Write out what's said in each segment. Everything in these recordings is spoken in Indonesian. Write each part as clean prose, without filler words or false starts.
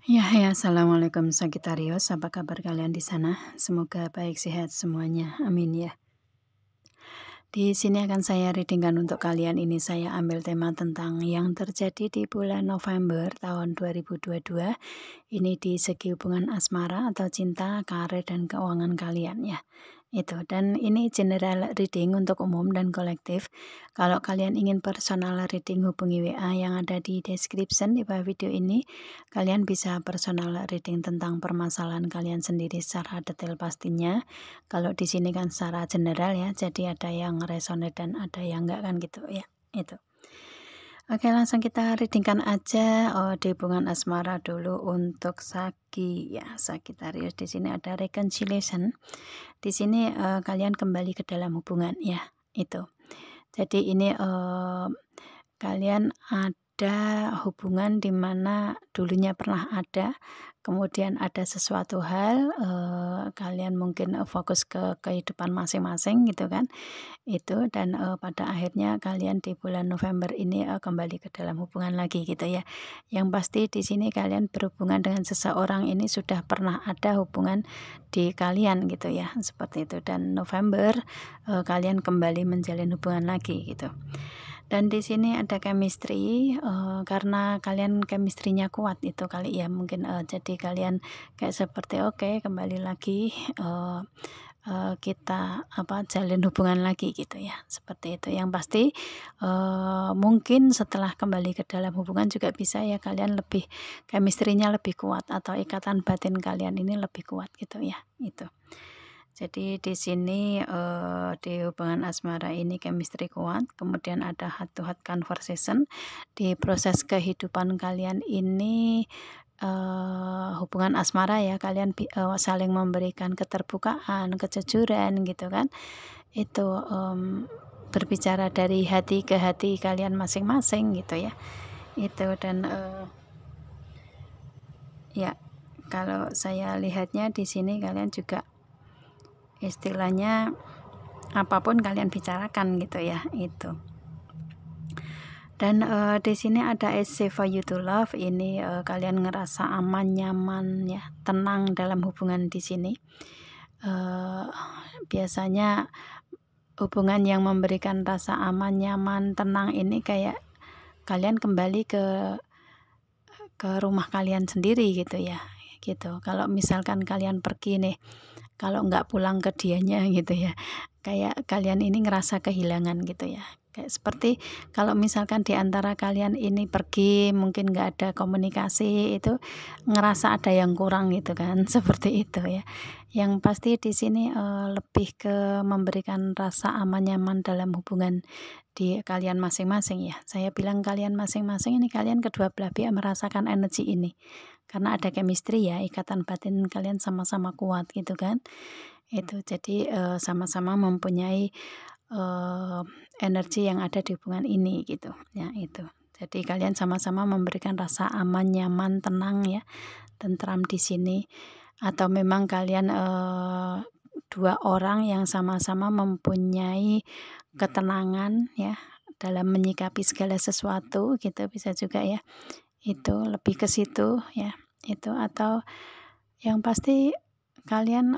Ya, assalamualaikum Sagitarius. Apa kabar kalian di sana? Semoga baik sehat semuanya. Amin ya. Di sini akan saya readingkan untuk kalian. Ini saya ambil tema tentang yang terjadi di bulan November tahun 2022. Ini di segi hubungan asmara atau cinta, karir dan keuangan kalian ya. Itu, dan ini general reading untuk umum dan kolektif. Kalau kalian ingin personal reading, hubungi WA yang ada di description di bawah video ini. Kalian bisa personal reading tentang permasalahan kalian sendiri secara detail pastinya. Kalau di sini kan secara general ya, jadi ada yang resonate dan ada yang enggak kan gitu ya. Itu. Oke, langsung kita readingkan aja di hubungan asmara dulu untuk Sagi ya, Sagittarius. Di sini ada reconciliation. Di sini kalian kembali ke dalam hubungan ya, itu. Jadi ini kalian ada hubungan di mana dulunya pernah ada, kemudian ada sesuatu hal kalian mungkin fokus ke kehidupan masing-masing gitu kan. Itu dan pada akhirnya kalian di bulan November ini kembali ke dalam hubungan lagi gitu ya. Yang pasti di sini kalian berhubungan dengan seseorang ini sudah pernah ada hubungan di kalian gitu ya, seperti itu. Dan November kalian kembali menjalin hubungan lagi gitu. Dan di sini ada chemistry karena kalian chemistry-nya kuat itu kali ya, mungkin jadi kalian kayak seperti oke, kembali lagi kita jalin hubungan lagi gitu ya, seperti itu. Yang pasti mungkin setelah kembali ke dalam hubungan juga bisa ya kalian lebih chemistry-nya lebih kuat atau ikatan batin kalian ini lebih kuat gitu ya, itu. Jadi di sini di hubungan asmara ini chemistry kuat, kemudian ada heart to heart conversation. Di proses kehidupan kalian ini hubungan asmara ya, kalian saling memberikan keterbukaan, kejujuran gitu kan. Itu berbicara dari hati ke hati kalian masing-masing gitu ya. Itu dan ya kalau saya lihatnya di sini kalian juga istilahnya apapun kalian bicarakan gitu ya, itu. Dan di sini ada It's safe for you to love. Ini kalian ngerasa aman, nyaman ya, tenang dalam hubungan di sini. Biasanya hubungan yang memberikan rasa aman, nyaman, tenang ini kayak kalian kembali ke rumah kalian sendiri gitu ya, gitu. Kalau misalkan kalian pergi nih, kalau nggak pulang ke dianya gitu ya, kayak kalian ini ngerasa kehilangan gitu ya. Kayak seperti kalau misalkan di antara kalian ini pergi, mungkin nggak ada komunikasi, itu ngerasa ada yang kurang gitu kan, seperti itu ya. Yang pasti di sini lebih ke memberikan rasa aman nyaman dalam hubungan di kalian masing-masing ya. Saya bilang kalian masing-masing ini kalian kedua belah pihak merasakan energi ini. Karena ada chemistry ya, ikatan batin kalian sama-sama kuat gitu kan. Itu jadi sama-sama mempunyai energi yang ada di hubungan ini gitu ya, itu. Jadi kalian sama-sama memberikan rasa aman, nyaman, tenang ya, tentram di sini. Atau memang kalian dua orang yang sama-sama mempunyai ketenangan ya dalam menyikapi segala sesuatu gitu, bisa juga ya. Itu lebih ke situ ya, itu. Atau yang pasti kalian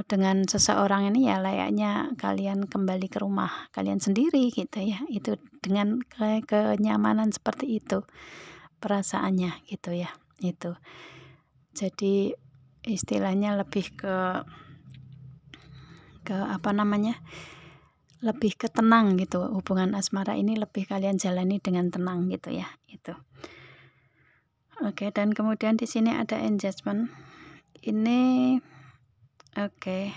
dengan seseorang ini ya layaknya kalian kembali ke rumah kalian sendiri gitu ya, itu dengan kenyamanan seperti itu perasaannya gitu ya, itu. Jadi istilahnya lebih ke apa namanya, lebih ke tenang gitu. Hubungan asmara ini lebih kalian jalani dengan tenang gitu ya, itu. Oke, dan kemudian di sini ada engagement. Ini oke,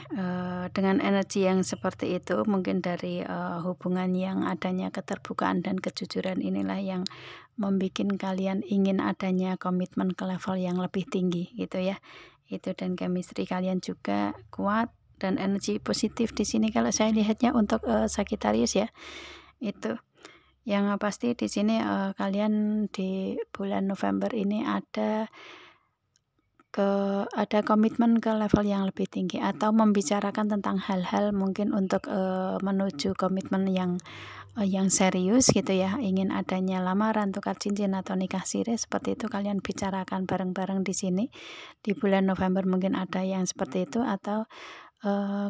dengan energi yang seperti itu mungkin dari hubungan yang adanya keterbukaan dan kejujuran inilah yang membuat kalian ingin adanya komitmen ke level yang lebih tinggi gitu ya. Itu, dan chemistry kalian juga kuat dan energi positif di sini kalau saya lihatnya untuk Sagittarius ya. Itu. Yang pasti di sini kalian di bulan November ini ada ada komitmen ke level yang lebih tinggi, atau membicarakan tentang hal-hal mungkin untuk menuju komitmen yang serius gitu ya, ingin adanya lamaran, tukar cincin atau nikah siri, seperti itu kalian bicarakan bareng-bareng di sini. Di bulan November mungkin ada yang seperti itu, atau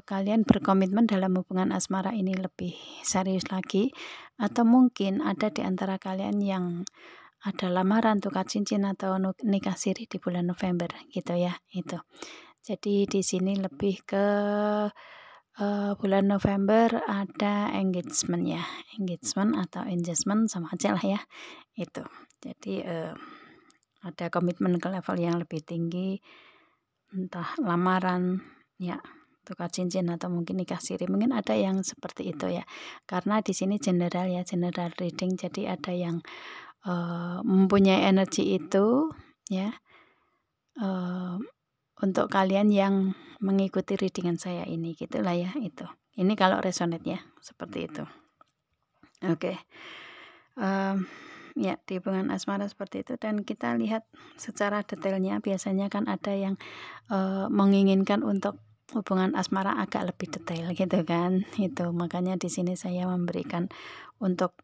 kalian berkomitmen dalam hubungan asmara ini lebih serius lagi, atau mungkin ada di antara kalian yang ada lamaran, tukar cincin atau nikah siri di bulan November gitu ya, itu. Jadi di sini lebih ke bulan November ada engagement ya, engagement atau engagement sama aja lah ya, itu. Jadi ada komitmen ke level yang lebih tinggi, entah lamaran ya, tukar cincin atau mungkin nikah siri, mungkin ada yang seperti itu ya. Karena di sini general ya, general reading, jadi ada yang mempunyai energi itu ya, untuk kalian yang mengikuti readingan saya ini, gitulah ya itu. Ini kalau resonate ya, seperti itu. Oke. Ya, di hubungan asmara seperti itu, dan kita lihat secara detailnya. Biasanya kan ada yang menginginkan untuk hubungan asmara agak lebih detail gitu kan, itu makanya di sini saya memberikan untuk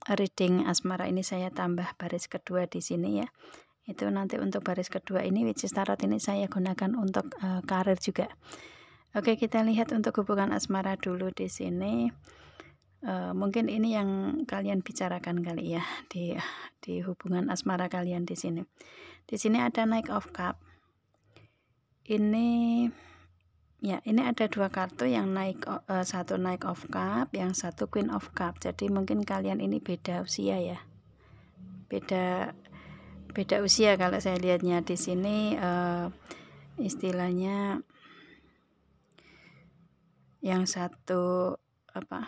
reading asmara ini, saya tambah baris kedua di sini ya. Itu nanti untuk baris kedua ini, which is tarot ini, saya gunakan untuk karir juga. Oke, kita lihat untuk hubungan asmara dulu di sini. Mungkin ini yang kalian bicarakan kali ya di hubungan asmara kalian di sini. Di sini ada Knight of Cup. Ini ya, ini ada dua kartu, yang satu Knight of Cup, yang satu Queen of Cup. Jadi mungkin kalian ini beda usia ya. Beda usia kalau saya lihatnya di sini, istilahnya yang satu apa,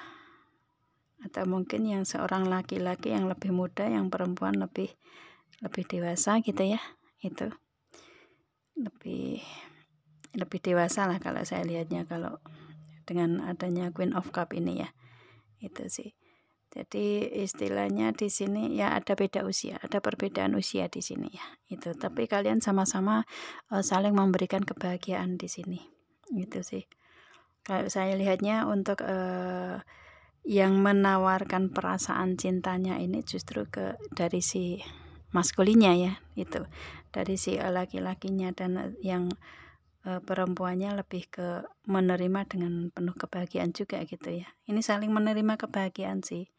atau mungkin yang seorang laki-laki yang lebih muda, yang perempuan lebih dewasa gitu ya, itu lebih dewasa lah kalau saya lihatnya, kalau dengan adanya Queen of Cup ini ya, itu sih. Jadi istilahnya di sini ya ada beda usia, ada perbedaan usia di sini ya, itu. Tapi kalian sama-sama saling memberikan kebahagiaan di sini, gitu sih. Kalau saya lihatnya untuk yang menawarkan perasaan cintanya ini justru dari si maskulinnya ya, itu, dari si laki-lakinya, dan yang perempuannya lebih ke menerima dengan penuh kebahagiaan juga gitu ya. Ini saling menerima kebahagiaan sih,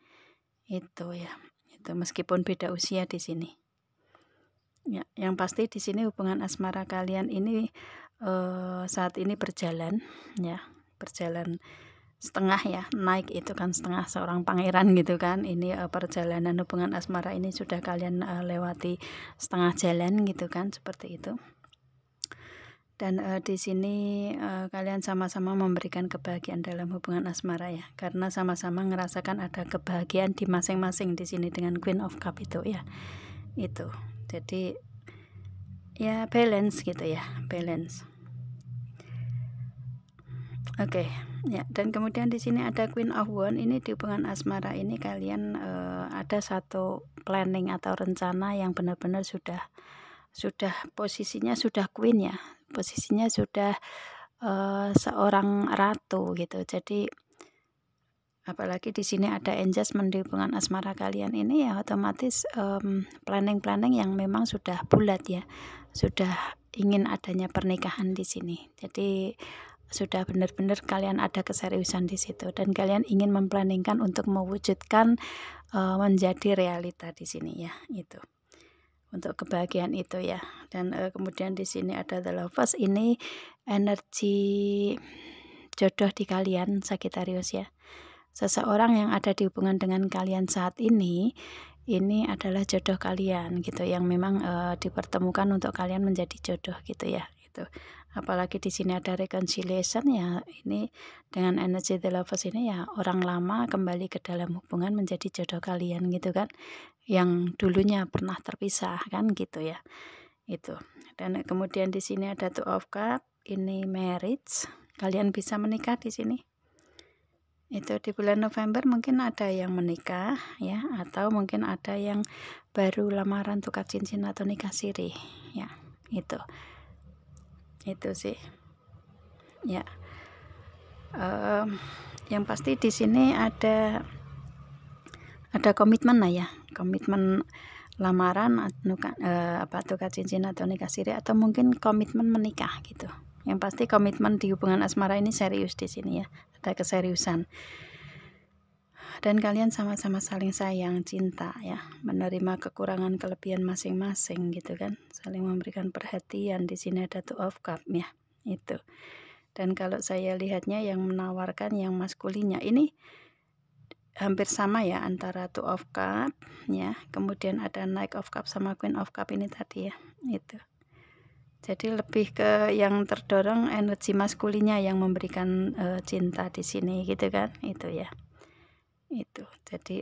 itu ya, itu meskipun beda usia di sini. Ya, yang pasti di sini hubungan asmara kalian ini saat ini berjalan ya, berjalan setengah ya, naik itu kan setengah, seorang pangeran gitu kan. Ini perjalanan hubungan asmara ini sudah kalian lewati setengah jalan gitu kan, seperti itu. Dan di sini kalian sama-sama memberikan kebahagiaan dalam hubungan asmara ya, karena sama-sama ngerasakan ada kebahagiaan di masing-masing di sini dengan Queen of Cup itu ya, itu. Jadi ya balance gitu ya, balance. Oke, ya, dan kemudian di sini ada Queen of Wands. Ini di hubungan asmara ini kalian ada satu planning atau rencana yang benar-benar sudah posisinya sudah queen ya, posisinya sudah seorang ratu gitu. Jadi apalagi di sini ada engagement di hubungan asmara kalian ini ya, otomatis planning yang memang sudah bulat ya, sudah ingin adanya pernikahan di sini. Jadi sudah benar-benar kalian ada keseriusan di situ, dan kalian ingin memplanningkan untuk mewujudkan menjadi realita di sini ya, itu. Untuk kebahagiaan itu ya. Dan kemudian di sini ada The Lovers. Ini energi jodoh di kalian Sagittarius ya. Seseorang yang ada di hubungan dengan kalian saat ini adalah jodoh kalian gitu, yang memang dipertemukan untuk kalian menjadi jodoh gitu ya, itu. Apalagi di sini ada reconciliation ya, ini dengan energi The Lovers ini ya, orang lama kembali ke dalam hubungan menjadi jodoh kalian gitu kan, yang dulunya pernah terpisah kan gitu ya, itu. Dan kemudian di sini ada Two of Cups, ini marriage, kalian bisa menikah di sini. Itu di bulan November mungkin ada yang menikah ya, atau mungkin ada yang baru lamaran, tukar cincin atau nikah siri ya, itu. Itu sih ya. Yang pasti di sini ada komitmen lah ya, komitmen lamaran tukar cincin atau nikah siri, atau mungkin komitmen menikah gitu. Yang pasti komitmen di hubungan asmara ini serius di sini ya, ada keseriusan. Dan kalian sama-sama saling sayang, cinta ya, menerima kekurangan kelebihan masing-masing gitu kan, saling memberikan perhatian. Di sini ada Two of Cups ya, itu. Dan kalau saya lihatnya yang menawarkan yang maskulinnya ini hampir sama ya, antara Two of Cups ya, kemudian ada Knight of Cups sama Queen of Cups ini tadi ya, itu. Jadi lebih ke yang terdorong energi maskulinnya yang memberikan cinta di sini gitu kan, itu ya. Itu. Jadi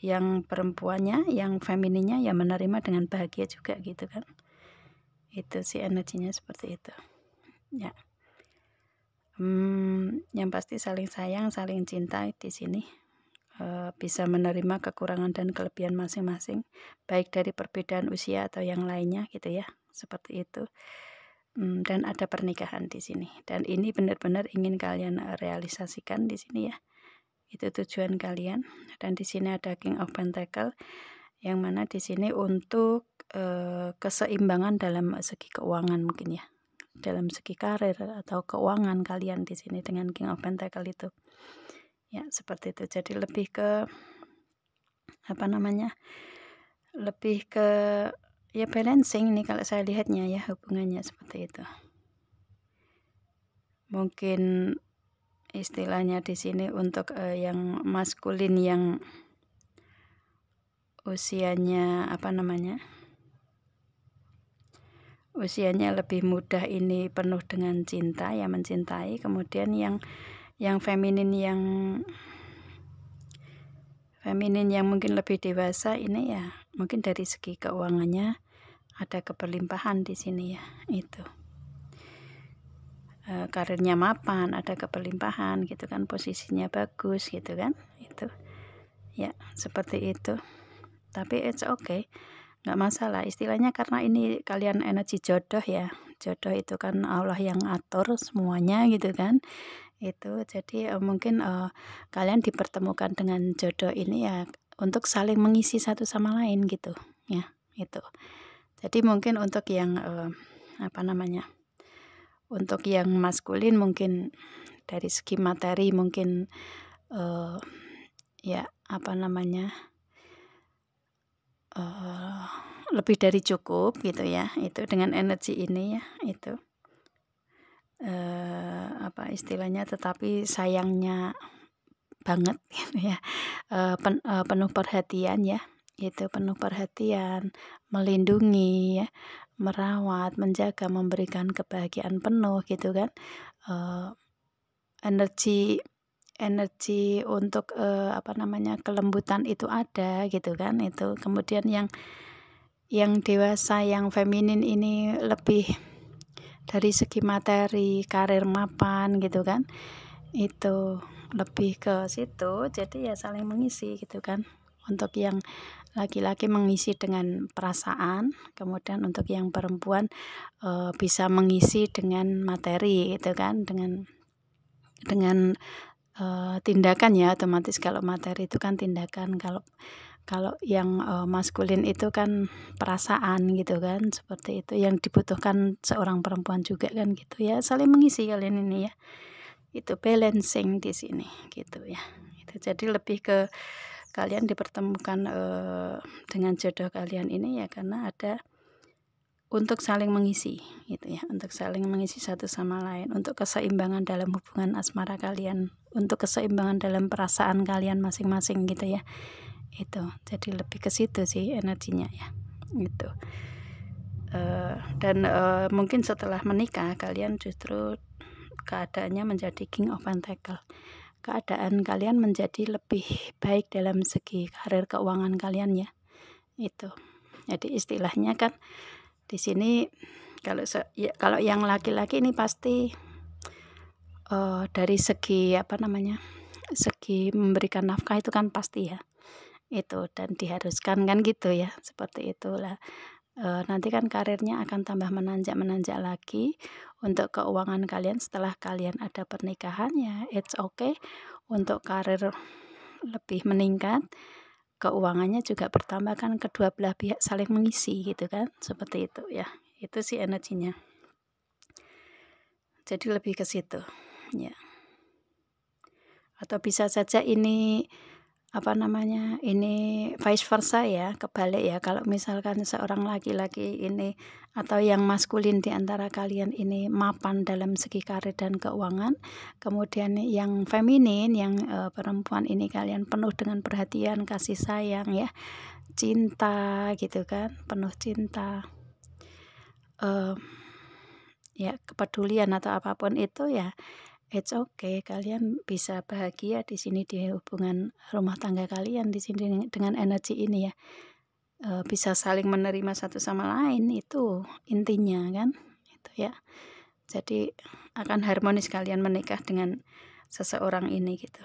yang perempuannya, yang femininnya ya menerima dengan bahagia juga gitu kan. Itu sih energinya seperti itu. Ya. Yang pasti saling sayang, saling cinta di sini. Bisa menerima kekurangan dan kelebihan masing-masing, baik dari perbedaan usia atau yang lainnya gitu ya, seperti itu. Dan ada pernikahan di sini, dan ini benar-benar ingin kalian realisasikan di sini ya, itu tujuan kalian. Dan di sini ada King of Pentacle, yang mana di sini untuk keseimbangan dalam segi keuangan mungkin ya, dalam segi karir atau keuangan kalian di sini dengan King of Pentacle itu. Ya, seperti itu. Jadi lebih ke lebih ke ya balancing nih kalau saya lihatnya ya, hubungannya seperti itu. Mungkin istilahnya di sini untuk yang maskulin yang usianya usianya lebih muda ini penuh dengan cinta ya, mencintai. Kemudian yang feminin yang mungkin lebih dewasa ini ya, mungkin dari segi keuangannya ada keberlimpahan di sini ya, itu. Karirnya mapan, ada keberlimpahan gitu kan, posisinya bagus gitu kan, itu ya, seperti itu. Tapi it's okay, nggak masalah istilahnya, karena ini kalian energi jodoh ya. Jodoh itu kan Allah yang atur semuanya gitu kan, itu. Jadi mungkin kalian dipertemukan dengan jodoh ini ya untuk saling mengisi satu sama lain gitu ya, itu. Jadi mungkin untuk yang untuk yang maskulin mungkin dari segi materi mungkin lebih dari cukup gitu ya, itu dengan energi ini ya, itu istilahnya, tetapi sayangnya banget gitu ya, penuh perhatian ya, itu penuh perhatian, melindungi ya, merawat, menjaga, memberikan kebahagiaan penuh gitu kan. Energi untuk kelembutan itu ada gitu kan, itu. Kemudian yang dewasa, yang feminin ini lebih dari segi materi, karir mapan gitu kan, itu lebih ke situ. Jadi ya saling mengisi gitu kan. Untuk yang laki-laki mengisi dengan perasaan, kemudian untuk yang perempuan bisa mengisi dengan materi gitu kan, dengan tindakan ya, otomatis kalau materi itu kan tindakan, kalau yang maskulin itu kan perasaan gitu kan, seperti itu yang dibutuhkan seorang perempuan juga kan gitu ya, saling mengisi kalian ini ya, itu balancing di sini gitu ya. Itu jadi lebih ke kalian dipertemukan dengan jodoh kalian ini ya, karena ada untuk saling mengisi gitu ya, untuk saling mengisi satu sama lain, untuk keseimbangan dalam hubungan asmara kalian, untuk keseimbangan dalam perasaan kalian masing-masing gitu ya, itu. Jadi lebih ke situ sih energinya ya, gitu. Dan mungkin setelah menikah kalian justru keadaannya menjadi King of Pentacle, keadaan kalian menjadi lebih baik dalam segi karir keuangan kalian ya, itu. Jadi istilahnya kan di sini kalau yang laki-laki ini pasti dari segi segi memberikan nafkah itu kan pasti ya, itu, dan diharuskan kan gitu ya, seperti itulah. nanti kan karirnya akan tambah menanjak lagi. Untuk keuangan kalian setelah kalian ada pernikahan ya it's okay, untuk karir lebih meningkat, keuangannya juga bertambah kan, kedua belah pihak saling mengisi gitu kan, seperti itu ya. Itu sih energinya. Jadi lebih ke situ ya. Atau bisa saja ini ini vice versa ya, kebalik ya. Kalau misalkan seorang laki-laki ini atau yang maskulin di antara kalian ini mapan dalam segi karir dan keuangan, kemudian yang feminin, yang perempuan ini kalian penuh dengan perhatian, kasih sayang ya, cinta gitu kan, penuh cinta, ya kepedulian atau apapun itu ya it's okay, kalian bisa bahagia di sini di hubungan rumah tangga kalian di sini dengan energi ini ya. Bisa saling menerima satu sama lain, itu intinya kan, itu ya. Jadi akan harmonis kalian menikah dengan seseorang ini gitu.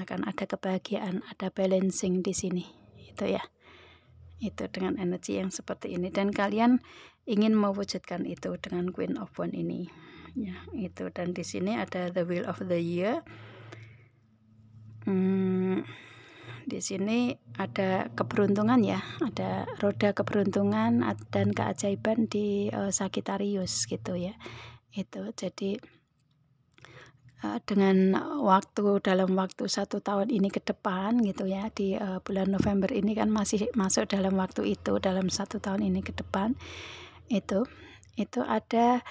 Akan ada kebahagiaan, ada balancing di sini, itu ya. Itu dengan energi yang seperti ini, dan kalian ingin mewujudkan itu dengan Queen of Wands ini. Ya, itu. Dan di sini ada the wheel of the year. Di sini ada keberuntungan ya, ada roda keberuntungan dan keajaiban di Sagittarius gitu ya. Itu jadi dengan dalam waktu 1 tahun ini ke depan gitu ya, di bulan November ini kan masih masuk dalam waktu itu, dalam 1 tahun ini ke depan itu ada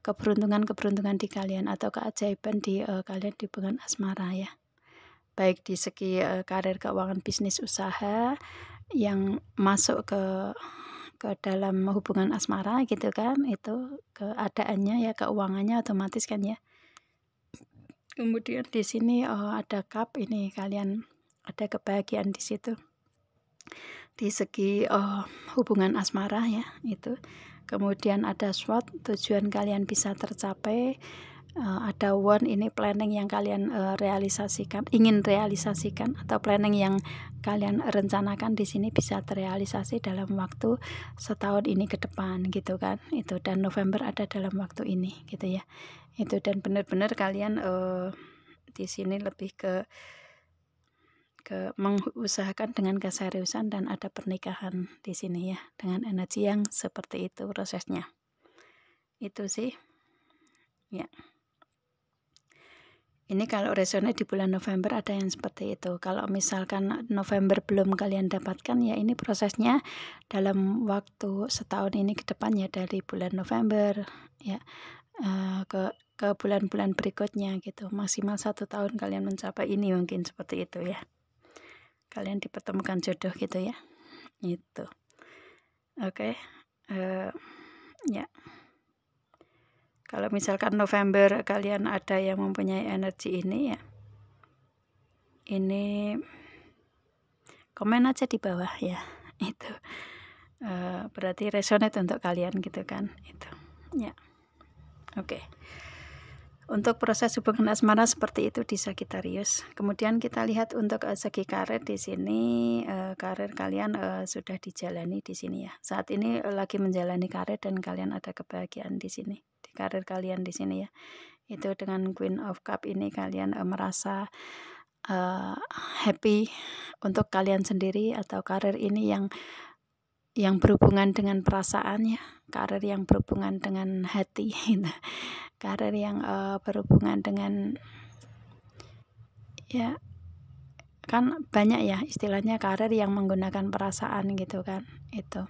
keberuntungan di kalian atau keajaiban di kalian di hubungan asmara ya, baik di segi karir, keuangan, bisnis, usaha yang masuk ke dalam hubungan asmara gitu kan, itu keadaannya ya, keuangannya otomatis kan ya. Kemudian di sini ada cup, ini kalian ada kebahagiaan di situ di segi hubungan asmara ya itu. Kemudian ada SWOT, tujuan kalian bisa tercapai. Ada wand, ini planning yang kalian ingin realisasikan, atau planning yang kalian rencanakan di sini bisa terrealisasi dalam waktu 1 tahun ini ke depan gitu kan. Itu, dan November ada dalam waktu ini gitu ya. Itu, dan benar-benar kalian di sini lebih ke mengusahakan dengan keseriusan dan ada pernikahan di sini ya, dengan energi yang seperti itu prosesnya. Itu sih ya. Ini kalau resonate di bulan November ada yang seperti itu. Kalau misalkan November belum kalian dapatkan ya, ini prosesnya dalam waktu 1 tahun ini ke depan ya, dari bulan November ya ke bulan-bulan berikutnya gitu. Maksimal 1 tahun kalian mencapai ini, mungkin seperti itu ya. Kalian dipertemukan jodoh gitu ya. Itu. Oke. Ya. Kalau misalkan November kalian ada yang mempunyai energi ini ya, ini komen aja di bawah ya. Itu berarti resonate untuk kalian gitu kan. Itu ya. Oke. Untuk proses hubungan asmara seperti itu di Sagittarius. Kemudian kita lihat untuk segi karir di sini, karir kalian sudah dijalani di sini ya. Saat ini lagi menjalani karir dan kalian ada kebahagiaan di sini, di karir kalian di sini ya. Itu dengan Queen of Cup ini kalian merasa happy untuk kalian sendiri, atau karir ini yang berhubungan dengan perasaan ya, karir yang berhubungan dengan hati gitu. Karir yang berhubungan dengan ya, kan banyak ya istilahnya karir yang menggunakan perasaan gitu kan. Itu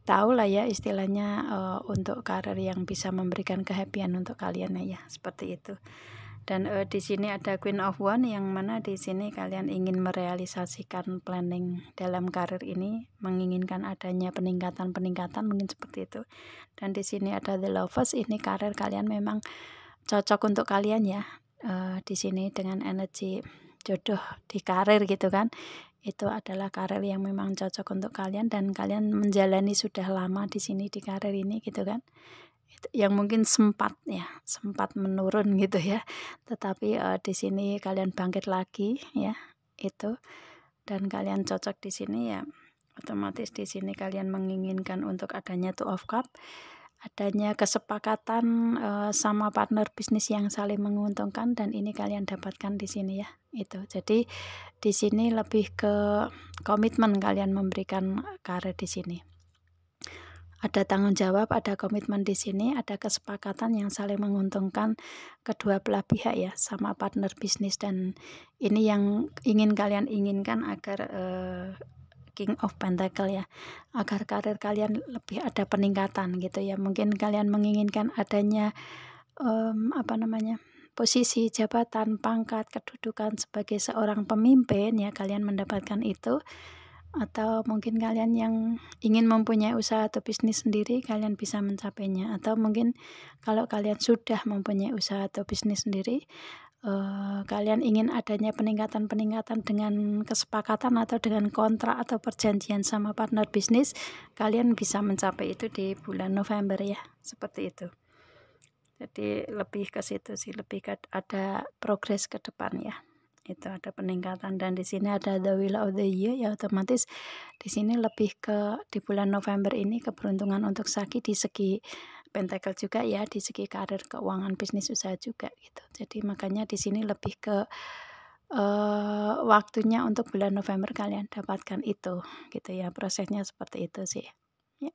tahu lah ya istilahnya, untuk karir yang bisa memberikan kehappyan untuk kalian ya, seperti itu. Dan di sini ada Queen of Wands, yang mana di sini kalian ingin merealisasikan planning dalam karir ini, menginginkan adanya peningkatan mungkin seperti itu. Dan di sini ada The Lovers, ini karir kalian memang cocok untuk kalian ya, di sini dengan energi jodoh di karir gitu kan. Itu adalah karir yang memang cocok untuk kalian, dan kalian menjalani sudah lama di sini di karir ini gitu kan. Yang mungkin sempat menurun gitu ya, tetapi di sini kalian bangkit lagi ya, itu, dan kalian cocok di sini ya. Otomatis di sini kalian menginginkan untuk adanya two of cup, adanya kesepakatan sama partner bisnis yang saling menguntungkan, dan ini kalian dapatkan di sini ya. Itu. Jadi di sini lebih ke komitmen kalian memberikan karir di sini. Ada tanggung jawab, ada komitmen di sini, ada kesepakatan yang saling menguntungkan kedua belah pihak ya, sama partner bisnis, dan ini yang ingin kalian inginkan agar King of Pentacle ya, agar karir kalian lebih ada peningkatan gitu ya. Mungkin kalian menginginkan adanya posisi, jabatan, pangkat, kedudukan sebagai seorang pemimpin ya, kalian mendapatkan itu. Atau mungkin kalian yang ingin mempunyai usaha atau bisnis sendiri, kalian bisa mencapainya. Atau mungkin kalau kalian sudah mempunyai usaha atau bisnis sendiri, kalian ingin adanya peningkatan-peningkatan dengan kesepakatan atau dengan kontrak atau perjanjian sama partner bisnis, kalian bisa mencapai itu di bulan November ya, seperti itu. Jadi lebih ke situ sih, lebih ke ada progres ke depan ya. Itu ada peningkatan, dan di sini ada the wheel of the year ya, otomatis di sini lebih ke di bulan November ini keberuntungan untuk Saki di segi pentacle juga ya, di segi karir, keuangan, bisnis, usaha juga gitu. Jadi makanya di sini lebih ke waktunya untuk bulan November kalian dapatkan itu gitu ya, prosesnya seperti itu sih ya.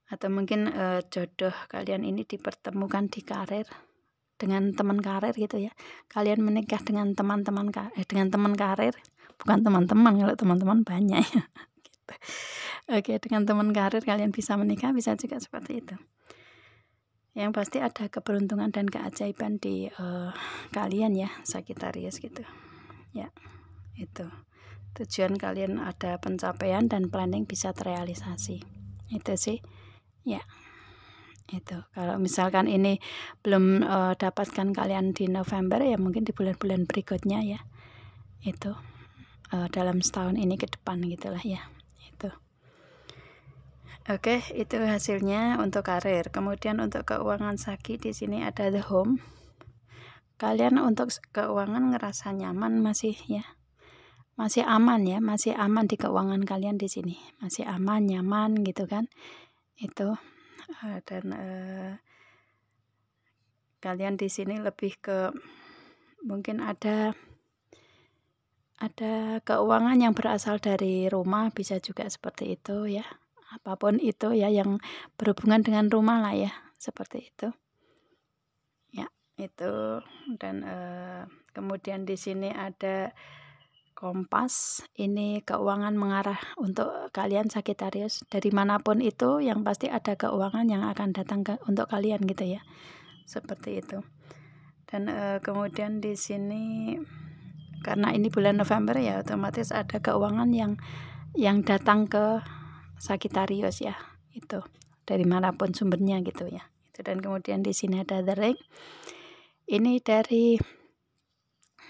Atau mungkin jodoh kalian ini dipertemukan di karir dengan teman karir gitu ya. Kalian menikah dengan teman karir, bukan teman-teman, kalau teman-teman banyak ya. Gitu. Oke, dengan teman karir kalian bisa menikah, bisa juga seperti itu. Yang pasti ada keberuntungan dan keajaiban di kalian ya, Sagittarius gitu. Ya, itu. Tujuan kalian ada pencapaian dan planning bisa terrealisasi. Itu sih. Ya. Itu kalau misalkan ini belum dapatkan kalian di November ya, mungkin di bulan-bulan berikutnya ya, itu dalam setahun ini ke depan gitulah ya. Itu oke, itu hasilnya untuk karir. Kemudian untuk keuangan Saki di sini ada the home. Kalian untuk keuangan ngerasa nyaman masih ya, masih aman ya, masih aman di keuangan kalian di sini, masih aman, nyaman gitu kan. Itu dan kalian di sini lebih ke mungkin ada keuangan yang berasal dari rumah, bisa juga seperti itu ya. Apapun itu ya yang berhubungan dengan rumah lah ya, seperti itu. Ya, itu. Dan kemudian di sini ada kompas. Ini keuangan mengarah untuk kalian Sagittarius. Dari manapun itu yang pasti ada keuangan yang akan datang untuk kalian gitu ya. Seperti itu. Dan kemudian di sini karena ini bulan November ya, otomatis ada keuangan yang datang ke Sagittarius ya, itu dari manapun sumbernya gitu ya. Itu. Dan kemudian di sini ada the ring. Ini dari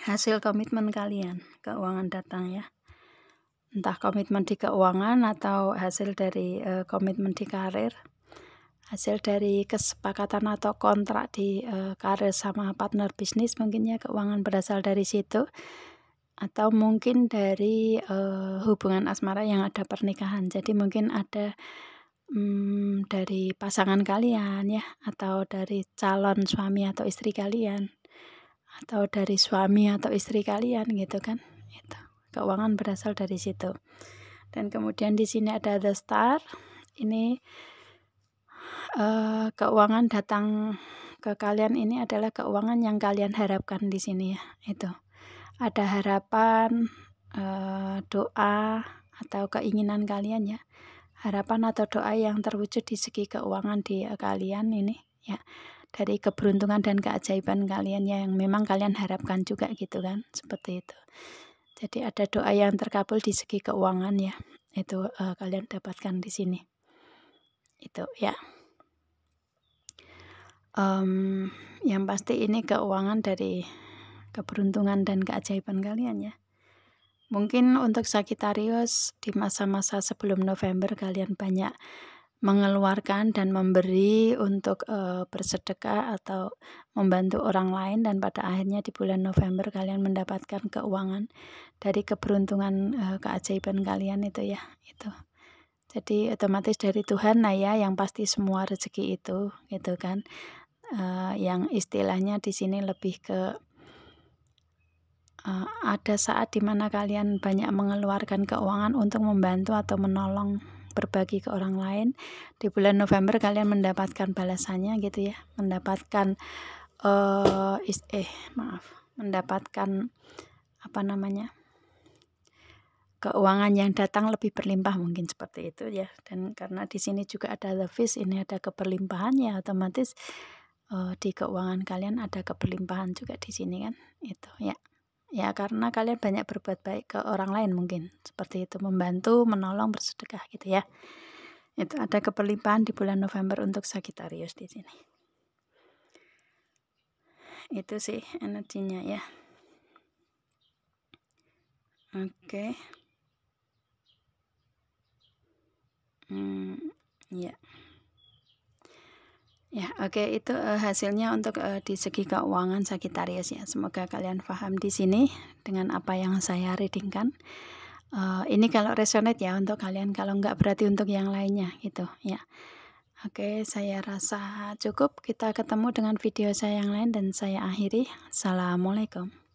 hasil komitmen kalian, keuangan datang ya. Entah komitmen di keuangan atau hasil dari komitmen di karir, hasil dari kesepakatan atau kontrak di karir sama partner bisnis, mungkin ya keuangan berasal dari situ. Atau mungkin dari hubungan asmara yang ada pernikahan. Jadi mungkin ada dari pasangan kalian ya, atau dari calon suami atau istri kalian, atau dari suami atau istri kalian gitu kan. Itu. Keuangan berasal dari situ. Dan kemudian di sini ada the star. Ini keuangan datang ke kalian, ini adalah keuangan yang kalian harapkan di sini ya. Itu. Ada harapan, doa atau keinginan kalian ya. Harapan atau doa yang terwujud di segi keuangan di kalian ini ya. Dari keberuntungan dan keajaiban kalian ya, yang memang kalian harapkan juga gitu kan. Seperti itu. Jadi ada doa yang terkabul di segi keuangan ya. Itu kalian dapatkan di sini. Itu ya. Yang pasti ini keuangan dari keberuntungan dan keajaiban kalian ya. Mungkin untuk Sagittarius di masa-masa sebelum November kalian banyak mengeluarkan dan memberi untuk bersedekah atau membantu orang lain, dan pada akhirnya di bulan November kalian mendapatkan keuangan dari keberuntungan, keajaiban kalian itu ya, itu. Jadi otomatis dari Tuhan lah ya yang pasti semua rezeki itu, gitu kan. Yang istilahnya di sini lebih ke ada saat dimana kalian banyak mengeluarkan keuangan untuk membantu atau menolong, berbagi ke orang lain. Di bulan November kalian mendapatkan balasannya gitu ya, mendapatkan mendapatkan apa namanya, keuangan yang datang lebih berlimpah, mungkin seperti itu ya. Dan karena di sini juga ada the fish, ini ada keberlimpahan ya, otomatis di keuangan kalian ada keberlimpahan juga di sini kan, itu ya. Ya karena kalian banyak berbuat baik ke orang lain, mungkin seperti itu, membantu, menolong, bersedekah gitu ya. Itu ada keberlimpahan di bulan November untuk Sagittarius di sini. Itu sih energinya ya. Oke. Ya. Ya, oke, itu hasilnya untuk di segi keuangan Sagittarius ya. Semoga kalian paham di sini dengan apa yang saya readingkan. Ini kalau resonate ya untuk kalian, kalau enggak berarti untuk yang lainnya gitu ya. Oke, saya rasa cukup. Kita ketemu dengan video saya yang lain dan saya akhiri. Assalamualaikum.